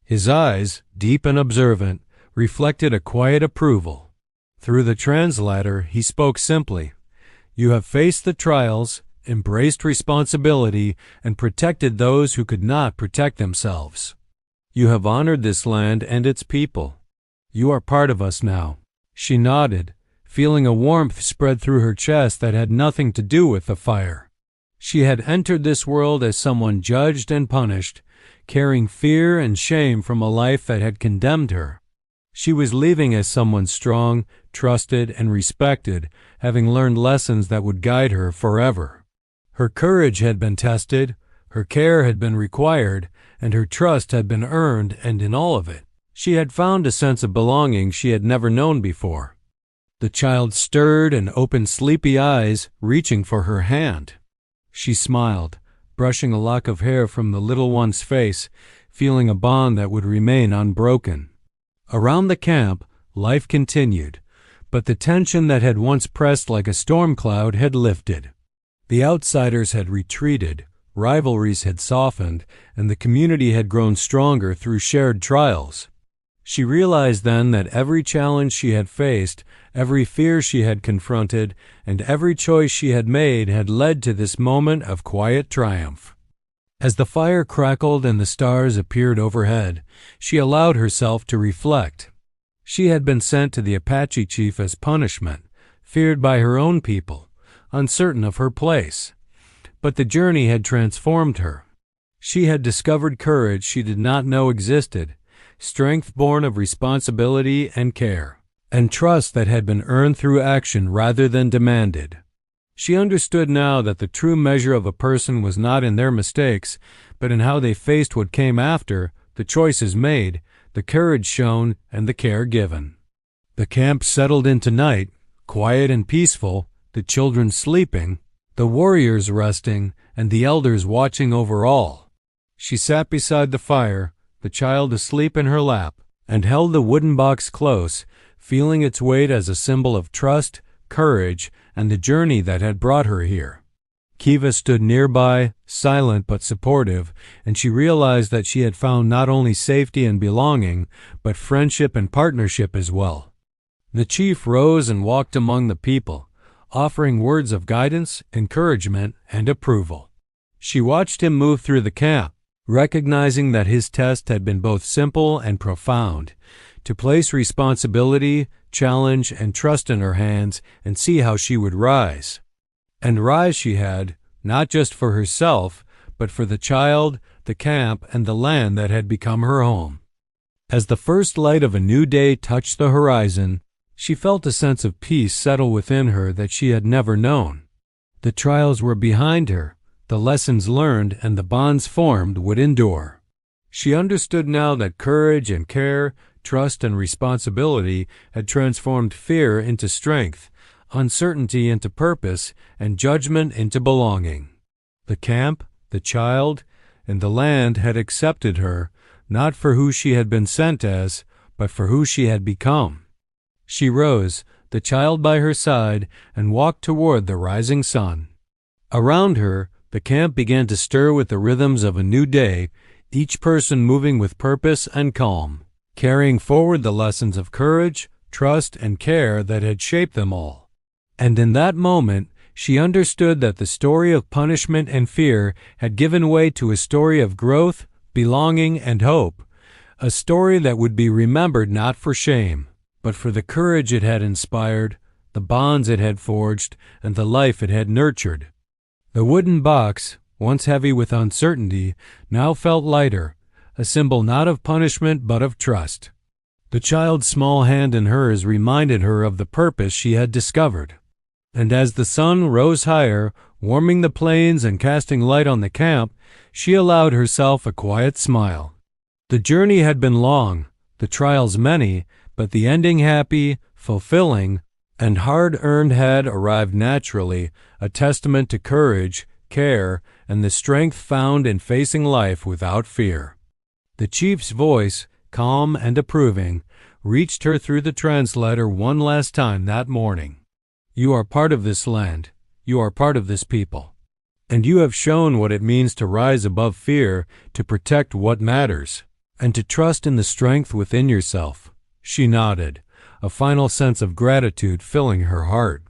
His eyes, deep and observant, reflected a quiet approval. Through the translator, he spoke simply, "You have faced the trials, embraced responsibility, and protected those who could not protect themselves. You have honored this land and its people. You are part of us now." She nodded, feeling a warmth spread through her chest that had nothing to do with the fire. She had entered this world as someone judged and punished, carrying fear and shame from a life that had condemned her. She was leaving as someone strong, trusted, and respected, having learned lessons that would guide her forever. Her courage had been tested, her care had been required, and her trust had been earned, and in all of it, she had found a sense of belonging she had never known before. The child stirred and opened sleepy eyes, reaching for her hand. She smiled, brushing a lock of hair from the little one's face, feeling a bond that would remain unbroken. Around the camp, life continued, but the tension that had once pressed like a storm cloud had lifted. The outsiders had retreated, rivalries had softened, and the community had grown stronger through shared trials. She realized then that every challenge she had faced, every fear she had confronted, and every choice she had made had led to this moment of quiet triumph. As the fire crackled and the stars appeared overhead, she allowed herself to reflect. She had been sent to the Apache chief as punishment, feared by her own people, uncertain of her place. But the journey had transformed her. She had discovered courage she did not know existed, strength born of responsibility and care, and trust that had been earned through action rather than demanded. She understood now that the true measure of a person was not in their mistakes, but in how they faced what came after, the choices made, the courage shown, and the care given. The camp settled into night, quiet and peaceful, the children sleeping, the warriors resting, and the elders watching over all. She sat beside the fire, the child asleep in her lap, and held the wooden box close, feeling its weight as a symbol of trust, courage, and the journey that had brought her here. Kiva stood nearby, silent but supportive, and she realized that she had found not only safety and belonging, but friendship and partnership as well. The chief rose and walked among the people, offering words of guidance, encouragement, and approval. She watched him move through the camp, recognizing that his test had been both simple and profound, to place responsibility, challenge, and trust in her hands and see how she would rise. And rise she had, not just for herself, but for the child, the camp, and the land that had become her home. As the first light of a new day touched the horizon, she felt a sense of peace settle within her that she had never known. The trials were behind her, the lessons learned and the bonds formed would endure. She understood now that courage and care, trust and responsibility had transformed fear into strength, uncertainty into purpose, and judgment into belonging. The camp, the child, and the land had accepted her, not for who she had been sent as, but for who she had become. She rose, the child by her side, and walked toward the rising sun. Around her, the camp began to stir with the rhythms of a new day, each person moving with purpose and calm, carrying forward the lessons of courage, trust, and care that had shaped them all. And in that moment, she understood that the story of punishment and fear had given way to a story of growth, belonging, and hope, a story that would be remembered not for shame, but for the courage it had inspired, the bonds it had forged, and the life it had nurtured. The wooden box, once heavy with uncertainty, now felt lighter, a symbol not of punishment but of trust. The child's small hand in hers reminded her of the purpose she had discovered. And as the sun rose higher, warming the plains and casting light on the camp, she allowed herself a quiet smile. The journey had been long, the trials many, but the ending happy, fulfilling, and hard-earned had arrived naturally, a testament to courage, care, and the strength found in facing life without fear. The chief's voice, calm and approving, reached her through the translator one last time that morning. "You are part of this land. You are part of this people. And you have shown what it means to rise above fear, to protect what matters, and to trust in the strength within yourself." She nodded, a final sense of gratitude filling her heart.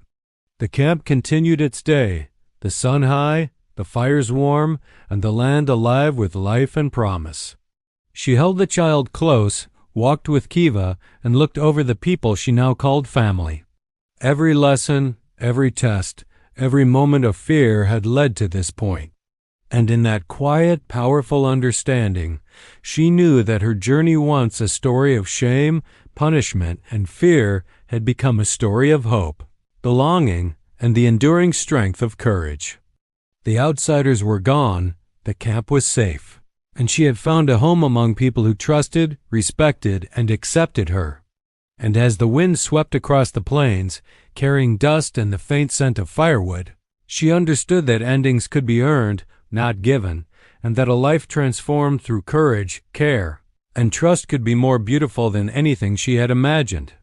The camp continued its day, the sun high, the fires warm, and the land alive with life and promise. She held the child close, walked with Kiva, and looked over the people she now called family. Every lesson, every test, every moment of fear had led to this point. And in that quiet, powerful understanding, she knew that her journey, once a story of shame, punishment, and fear, had become a story of hope, belonging, and the enduring strength of courage. The outsiders were gone, the camp was safe, and she had found a home among people who trusted, respected, and accepted her. And as the wind swept across the plains, carrying dust and the faint scent of firewood, she understood that endings could be earned, not given, and that a life transformed through courage, care, and trust could be more beautiful than anything she had imagined.